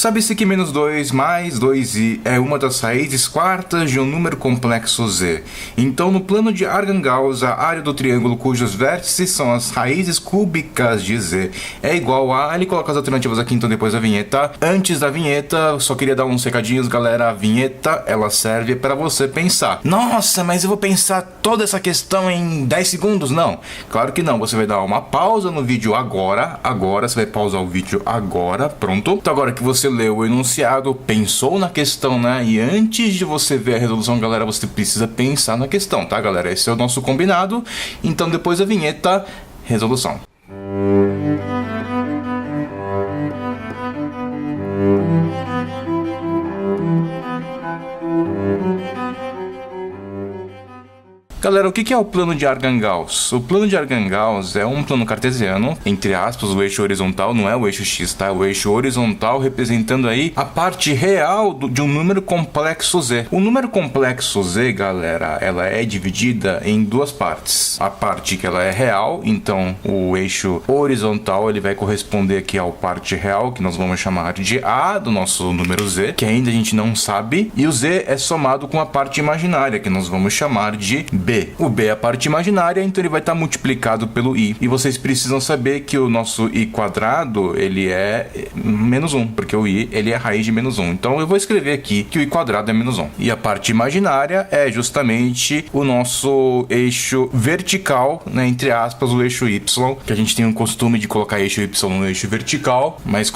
Sabe-se que menos 2 mais 2i é uma das raízes quartas de um número complexo z. Então, no plano de Argand-Gauss, a área do triângulo cujos vértices são as raízes cúbicas de z é igual a... Ele coloca as alternativas aqui, então, depois da vinheta. Antes da vinheta, só queria dar uns recadinhos, galera. A vinheta, ela serve para você pensar. Nossa, mas eu vou pensar toda essa questão em 10 segundos? Não, claro que não. Você vai dar uma pausa no vídeo agora. Você vai pausar o vídeo agora, pronto? Então, agora que você leu o enunciado, pensou na questão, né? E antes de você ver a resolução, galera, você precisa pensar na questão, tá, galera? Esse é o nosso combinado. Então, depois da vinheta, resolução. Galera, o que é o plano de Argand-Gauss? O plano de Argand-Gauss é um plano cartesiano, entre aspas, o eixo horizontal não é o eixo x, tá? O eixo horizontal representando aí a parte real de um número complexo z. O número complexo z, galera, ela é dividida em duas partes. A parte que ela é real, então o eixo horizontal ele vai corresponder aqui à parte real, que nós vamos chamar de A do nosso número z, que ainda a gente não sabe, e o z é somado com a parte imaginária, que nós vamos chamar de B. O B é a parte imaginária, então ele vai estar multiplicado pelo I. E vocês precisam saber que o nosso I quadrado, ele é menos 1, porque o I, ele é a raiz de menos 1. Então eu vou escrever aqui que o I quadrado é menos 1. E a parte imaginária é justamente o nosso eixo vertical, né, entre aspas, o eixo Y, que a gente tem o costume de colocar eixo Y no eixo vertical, mas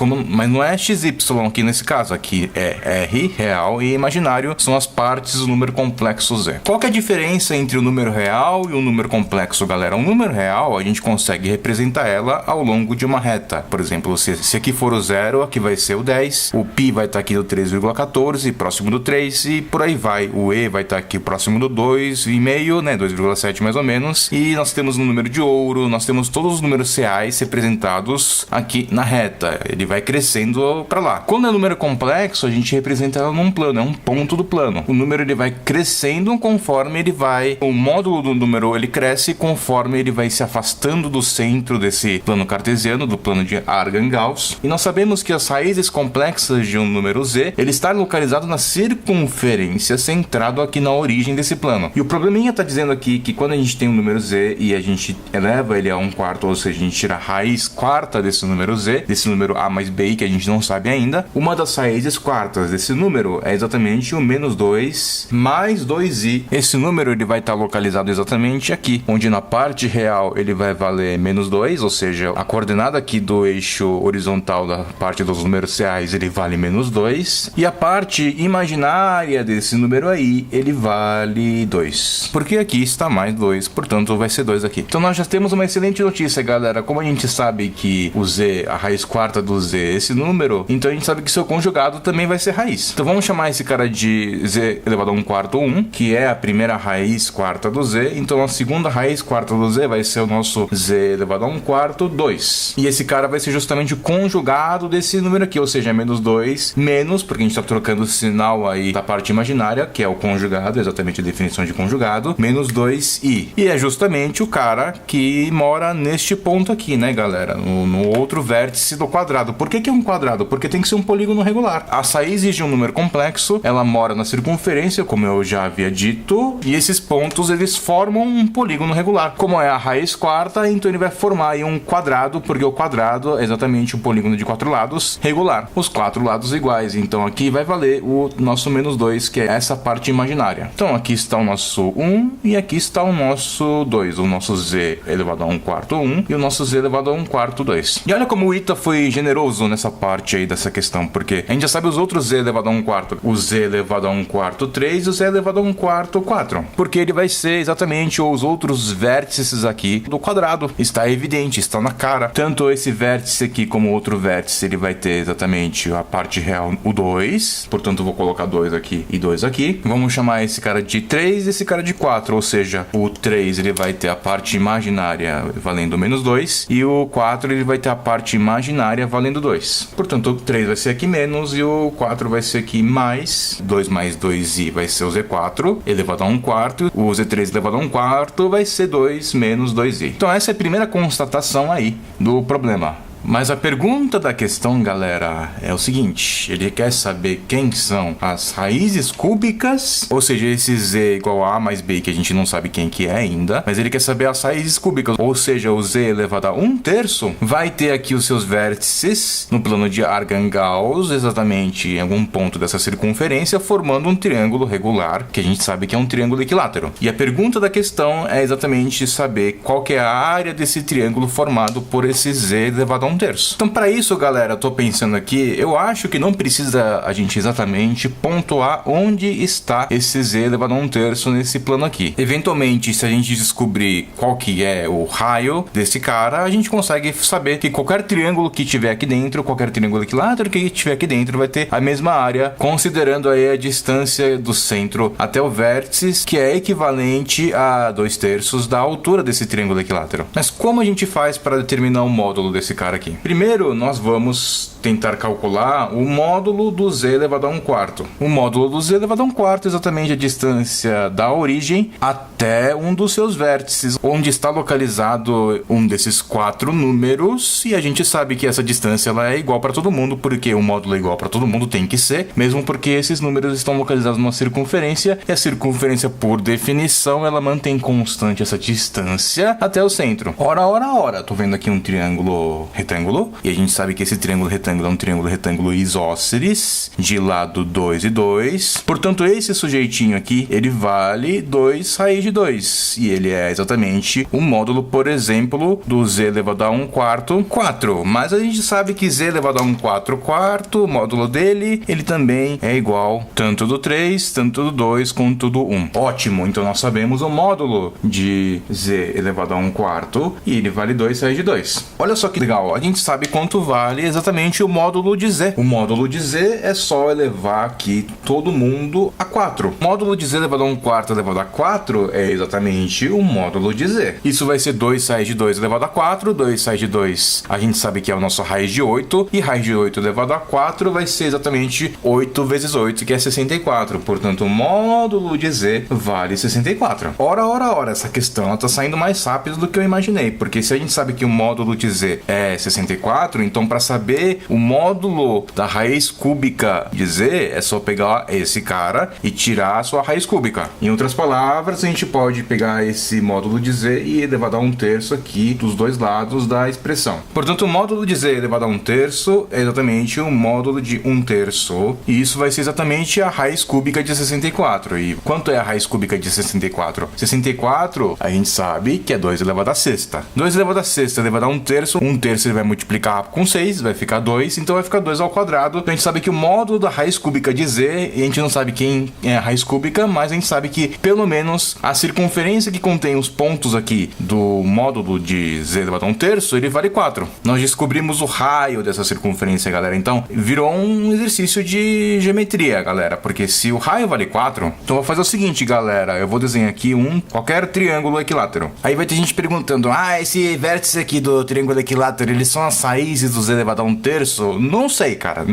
não é XY aqui nesse caso, aqui é R, real, e imaginário são as partes do número complexo Z. Qual que é a diferença entre o número real e o número complexo, galera? O número real, a gente consegue representar ela ao longo de uma reta. Por exemplo, se aqui for o 0, aqui vai ser o 10, o π vai estar aqui no 3,14, próximo do 3, e por aí vai. O e vai estar aqui próximo do 2,5, né, 2,7 mais ou menos, e nós temos o número de ouro, nós temos todos os números reais representados aqui na reta. Ele vai crescendo para lá. Quando é número complexo, a gente representa ela num plano, é um ponto do plano. O número ele vai crescendo conforme ele vai... O módulo do número ele cresce conforme ele vai se afastando do centro desse plano cartesiano, do plano de Argand-Gauss. E nós sabemos que as raízes complexas de um número z, ele está localizado na circunferência, centrado aqui na origem desse plano. E o probleminha está dizendo aqui que quando a gente tem um número z e a gente eleva ele a 1/4, ou seja, a gente tira a raiz quarta desse número z, desse número a mais b, que a gente não sabe ainda, uma das raízes quartas desse número é exatamente o menos 2 mais 2i. Esse número ele vai estar localizado exatamente aqui, onde na parte real ele vai valer menos 2, ou seja, a coordenada aqui do eixo horizontal da parte dos números reais ele vale menos 2, e a parte imaginária desse número aí ele vale 2, porque aqui está mais 2, portanto vai ser 2 aqui. Então nós já temos uma excelente notícia, galera. Como a gente sabe que o z, a raiz quarta do z é esse número, então a gente sabe que seu conjugado também vai ser raiz. Então vamos chamar esse cara de z elevado a 1/4 1, que é a primeira raiz quarta do z. Então a segunda raiz quarta do z vai ser o nosso z elevado a 1/4 2. E esse cara vai ser justamente o conjugado desse número aqui, ou seja, é menos 2, menos, porque a gente está trocando o sinal aí da parte imaginária, que é o conjugado, exatamente a definição de conjugado, menos 2i. E é justamente o cara que mora neste ponto aqui, né, galera? No outro vértice do quadrado. Por que é um quadrado? Porque tem que ser um polígono regular. As raízes de um número complexo, ela mora na circunferência, como eu já havia dito, e esses pontos eles formam um polígono regular. Como é a raiz quarta, então ele vai formar aí um quadrado, porque o quadrado é exatamente um polígono de 4 lados regular. Os 4 lados iguais. Então aqui vai valer o nosso menos 2, que é essa parte imaginária. Então aqui está o nosso 1 e aqui está o nosso 2. O nosso z elevado a 1/4 1 e o nosso z elevado a 1/4 2. E olha como o Ita foi generoso nessa parte aí dessa questão, porque a gente já sabe os outros z elevado a 1/4. O z elevado a 1/4 3 e o z elevado a 1/4 4. Porque ele vai ser exatamente os outros vértices aqui do quadrado. Está evidente, está na cara. Tanto esse vértice aqui como outro vértice, ele vai ter exatamente a parte real, o 2. Portanto, eu vou colocar 2 aqui e 2 aqui. Vamos chamar esse cara de 3 e esse cara de 4. Ou seja, o 3 ele vai ter a parte imaginária valendo menos 2. E o 4 ele vai ter a parte imaginária valendo 2. Portanto, o 3 vai ser aqui menos e o 4 vai ser aqui mais. 2 mais 2i vai ser o z4 elevado a 1/4. O z3 elevado a 1/4 vai ser 2 menos 2i. Então essa é a primeira constatação aí do problema. Mas a pergunta da questão, galera, é o seguinte: ele quer saber quem são as raízes cúbicas, ou seja, esse z igual a mais b, que a gente não sabe quem que é ainda, mas ele quer saber as raízes cúbicas, ou seja, o z elevado a 1/3 vai ter aqui os seus vértices no plano de Argand-Gauss, exatamente em algum ponto dessa circunferência, formando um triângulo regular, que a gente sabe que é um triângulo equilátero. E a pergunta da questão é exatamente saber qual que é a área desse triângulo formado por esse z elevado a 1/3. Então, para isso, galera, eu tô pensando aqui, eu acho que não precisa a gente exatamente pontuar onde está esse z elevado a 1/3 nesse plano aqui. Eventualmente, se a gente descobrir qual que é o raio desse cara, a gente consegue saber que qualquer triângulo que tiver aqui dentro, qualquer triângulo equilátero que tiver aqui dentro vai ter a mesma área, considerando aí a distância do centro até o vértice, que é equivalente a 2/3 da altura desse triângulo equilátero. Mas como a gente faz para determinar o módulo desse cara aqui? Primeiro, nós vamos tentar calcular o módulo do z elevado a 1/4. O módulo do z elevado a 1/4 é exatamente a distância da origem até um dos seus vértices, onde está localizado um desses 4 números, e a gente sabe que essa distância ela é igual para todo mundo, porque o módulo é igual para todo mundo, tem que ser, mesmo porque esses números estão localizados numa circunferência, e a circunferência, por definição, ela mantém constante essa distância até o centro. Ora, tô vendo aqui um triângulo retângulo, e a gente sabe que esse triângulo retângulo é um triângulo retângulo isósceles, de lado 2 e 2. Portanto, esse sujeitinho aqui, ele vale 2 raiz de 2. E ele é exatamente o módulo, por exemplo, do z elevado a 1/4, 4. Mas a gente sabe que z elevado a 1/4 quarto, o módulo dele, ele também é igual tanto do 3, tanto do 2, quanto do 1. Ótimo, então nós sabemos o módulo de z elevado a 1/4 e ele vale 2 raiz de 2. Olha só que legal, a gente sabe quanto vale exatamente o módulo de z. O módulo de z é só elevar aqui todo mundo a 4. O módulo de z elevado a 1/4 elevado a 4 é exatamente o módulo de z. Isso vai ser 2 raiz de 2 elevado a 4. 2 raiz de 2 a gente sabe que é o nosso raiz de 8. E raiz de 8 elevado a 4 vai ser exatamente 8 vezes 8, que é 64. Portanto, o módulo de z vale 64. Ora, essa questão está saindo mais rápido do que eu imaginei. Porque se a gente sabe que o módulo de z é 64, então para saber o módulo da raiz cúbica de z, é só pegar esse cara e tirar a sua raiz cúbica. Em outras palavras, a gente pode pegar esse módulo de z e elevado a 1/3 aqui dos dois lados da expressão. Portanto, o módulo de z elevado a 1/3 é exatamente o módulo de 1/3, e isso vai ser exatamente a raiz cúbica de 64. E quanto é a raiz cúbica de 64? 64, a gente sabe que é 2 elevado a sexta. 2 elevado a sexta elevado a 1/3, 1/3 ele vai multiplicar com 6, vai ficar 2, então vai ficar 2 ao quadrado. Então a gente sabe que o módulo da raiz cúbica de z, e a gente não sabe quem é a raiz cúbica, mas a gente sabe que pelo menos a circunferência que contém os pontos aqui do módulo de z elevado a 1/3, ele vale 4. Nós descobrimos o raio dessa circunferência, galera. Então virou um exercício de geometria, galera, porque se o raio vale 4, então eu vou fazer o seguinte, galera, eu vou desenhar aqui qualquer triângulo equilátero. Aí vai ter gente perguntando: esse vértice aqui do triângulo equilátero, eles são as raízes do z elevado a 1/3? Não sei, cara.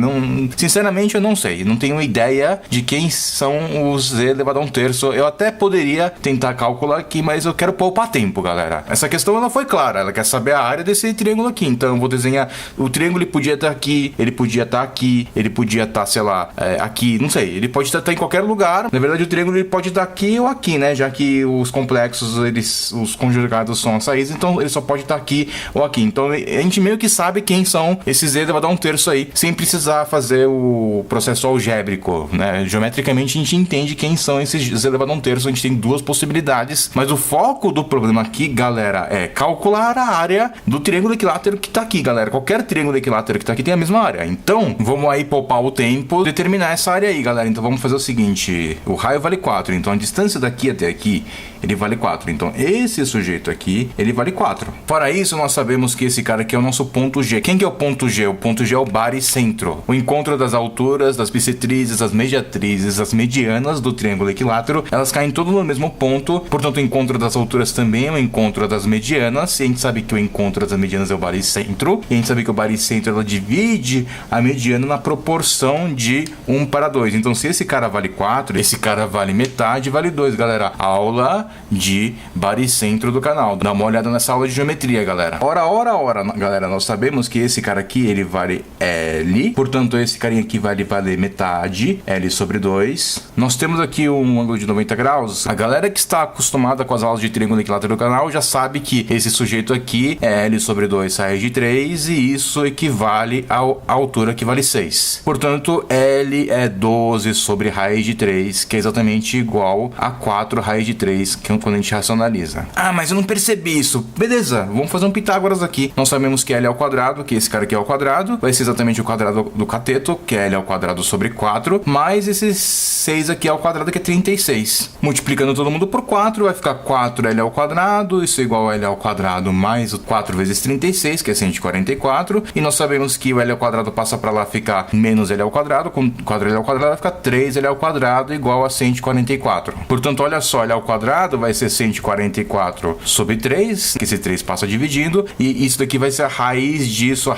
Sinceramente, eu não sei. Não tenho ideia de quem são os z elevado a 1/3. Eu até poderia tentar calcular aqui, mas eu quero poupar tempo, galera. Essa questão ela foi clara. Ela quer saber a área desse triângulo aqui. Então eu vou desenhar o triângulo. Ele podia estar aqui, ele podia estar aqui, ele podia estar, sei lá, aqui, não sei. Ele pode estar em qualquer lugar. Na verdade, o triângulo ele pode estar aqui ou aqui, né? Já que os complexos, os conjugados são as raízes, então ele só pode estar aqui ou aqui. Então a gente meio que sabe quem são esses z elevado a 1/3 aí, sem precisar fazer o processo algébrico, né? Geometricamente a gente entende quem são esses z elevado a 1/3. A gente tem duas possibilidades, mas o foco do problema aqui, galera, é calcular a área do triângulo equilátero que tá aqui, galera. Qualquer triângulo equilátero que tá aqui tem a mesma área. Então, vamos aí poupar o tempo, determinar essa área aí, galera. Então vamos fazer o seguinte: o raio vale 4, então a distância daqui até aqui, ele vale 4. Então esse sujeito aqui, ele vale 4. Fora isso, nós sabemos que esse cara aqui é o nosso ponto G. Quem que é o ponto G? O ponto G é o baricentro. O encontro das alturas, das bissetrizes, das mediatrizes, das medianas do triângulo equilátero, elas caem tudo no mesmo ponto. Portanto, o encontro das alturas também é o encontro das medianas. E a gente sabe que o encontro das medianas é o baricentro. E a gente sabe que o baricentro, ela divide a mediana na proporção de 1/2. Então, se esse cara vale 4, esse cara vale metade, vale 2, galera. Aula de baricentro do canal. Dá uma olhada nessa aula de geometria, galera. Ora, galera. galera, nós sabemos que esse cara aqui, ele vale L, portanto esse carinha aqui vai valer metade, L sobre 2. Nós temos aqui um ângulo de 90 graus. A galera que está acostumada com as aulas de triângulo equilátero do canal já sabe que esse sujeito aqui é L sobre 2 raiz de 3 e isso equivale à altura que vale 6. Portanto, L é 12 sobre raiz de 3, que é exatamente igual a 4 raiz de 3, que é quando a gente racionaliza. Ah, mas eu não percebi isso. Beleza, vamos fazer um Pitágoras aqui. Nós sabemos que L ao quadrado, que esse cara aqui é ao quadrado, vai ser exatamente o quadrado do cateto, que é L ao quadrado sobre 4, mais esse 6 aqui ao quadrado, que é 36. Multiplicando todo mundo por 4, vai ficar 4L ao quadrado, isso é igual a L ao quadrado mais o 4 vezes 36, que é 144, e nós sabemos que o L ao quadrado passa para lá ficar menos L ao quadrado, com 4L ao quadrado vai ficar 3L ao quadrado igual a 144. Portanto, olha só, L ao quadrado vai ser 144 sobre 3, que esse 3 passa dividindo, e isso daqui vai ser a raiz disso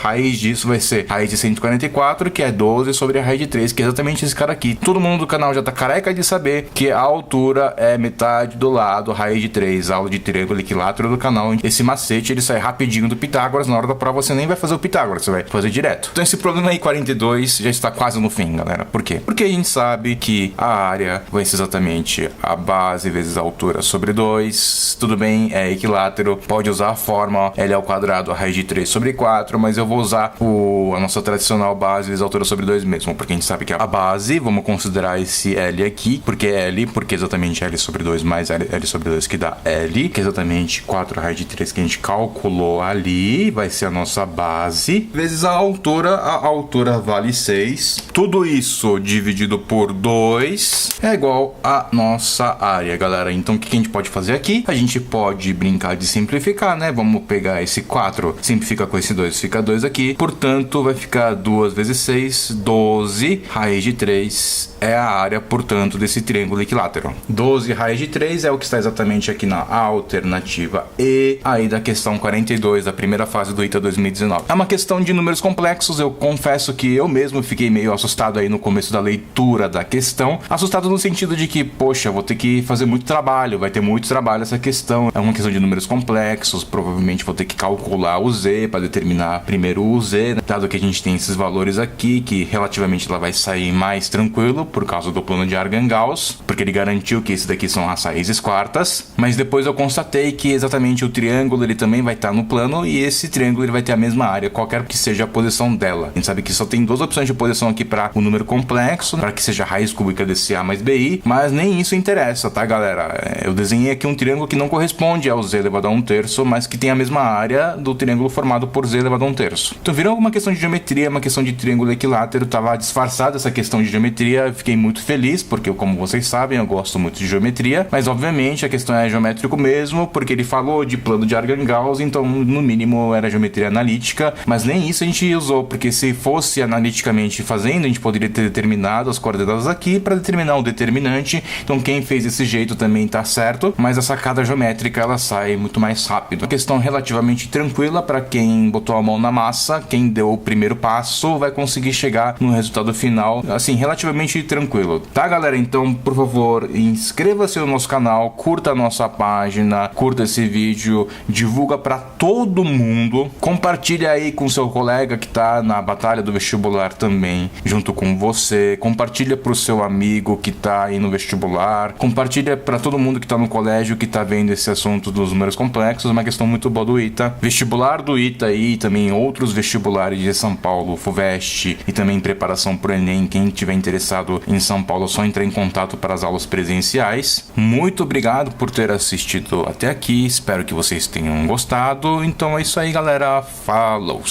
vai ser raiz de 144, que é 12 sobre a raiz de 3, que é exatamente esse cara aqui. Todo mundo do canal já tá careca de saber que a altura é metade do lado raiz de 3, aula de triângulo equilátero do canal. Esse macete, ele sai rapidinho do Pitágoras, na hora da prova você nem vai fazer o Pitágoras, você vai fazer direto. Então esse problema aí, 42, já está quase no fim, galera. Por quê? Porque a gente sabe que a área vai ser exatamente a base vezes a altura sobre 2, tudo bem, é equilátero, pode usar a forma L ao quadrado, a raiz de 3 sobre 4, mas eu vou usar a nossa tradicional base vezes a altura sobre 2 mesmo, porque a gente sabe que a base, vamos considerar esse L aqui, porque é L, porque é exatamente L sobre 2 mais L sobre 2 que dá L, que é exatamente 4 raiz de 3 que a gente calculou ali, vai ser a nossa base, vezes a altura vale 6. Tudo isso dividido por 2 é igual a nossa área, galera. Então o que a gente pode fazer aqui? A gente pode brincar de simplificar, né? Vamos pegar esse 4, simplifica com esse 2, fica 2 aqui, portanto vai ficar 2 vezes 6, 12 raiz de 3 é a área, portanto, desse triângulo equilátero. 12 raiz de 3 é o que está exatamente aqui na alternativa E, aí da questão 42 da primeira fase do ITA 2019. É uma questão de números complexos, eu confesso que eu mesmo fiquei meio assustado aí no começo da leitura da questão, assustado no sentido de que, poxa, vou ter que fazer muito trabalho, vai ter muito trabalho essa questão, é uma questão de números complexos, provavelmente vou ter que calcular o Z para determinar primeiro o Z, né? Dado que a gente tem esses valores aqui, que relativamente ela vai sair mais tranquilo, por causa do plano de Argand-Gauss, porque ele garantiu que esse daqui são as raízes quartas, mas depois eu constatei que exatamente o triângulo ele também vai estar no plano e esse triângulo ele vai ter a mesma área, qualquer que seja a posição dela. A gente sabe que só tem duas opções de posição aqui para o número complexo, para que seja a raiz cúbica desse A mais BI, mas nem isso interessa, tá, galera? Eu desenhei aqui um triângulo que não corresponde ao Z elevado a 1/3, mas que tem a mesma área do triângulo formado por Z elevado a 1/3. Então virou uma questão de geometria, uma questão de triângulo equilátero, tava disfarçada essa questão de geometria, fiquei muito feliz, porque como vocês sabem, eu gosto muito de geometria, mas obviamente a questão é geométrico mesmo, porque ele falou de plano de Argand-Gauss, então no mínimo era geometria analítica, mas nem isso a gente usou, porque se fosse analiticamente fazendo, a gente poderia ter determinado as coordenadas aqui para determinar o determinante, então quem fez desse jeito também tá certo, mas a sacada geométrica ela sai muito mais rápido. Uma questão relativamente tranquila para quem botou a mão na massa, quem deu o primeiro passo vai conseguir chegar no resultado final, assim, relativamente tranquilo, tá, galera? Então, por favor, inscreva-se no nosso canal, curta a nossa página, curta esse vídeo, divulga para todo mundo, compartilha aí com seu colega que tá na batalha do vestibular também, junto com você, compartilha pro seu amigo que tá aí no vestibular, compartilha para todo mundo que tá no colégio que tá vendo esse assunto dos números complexos, uma questão muito boa do ITA, vestibular do ITA e também outros vestibulares de São Paulo, FUVEST e também preparação pro Enem, quem tiver interessado em São Paulo é só entrar em contato para as aulas presenciais. Muito obrigado por ter assistido até aqui, espero que vocês tenham gostado, então é isso aí, galera, falou!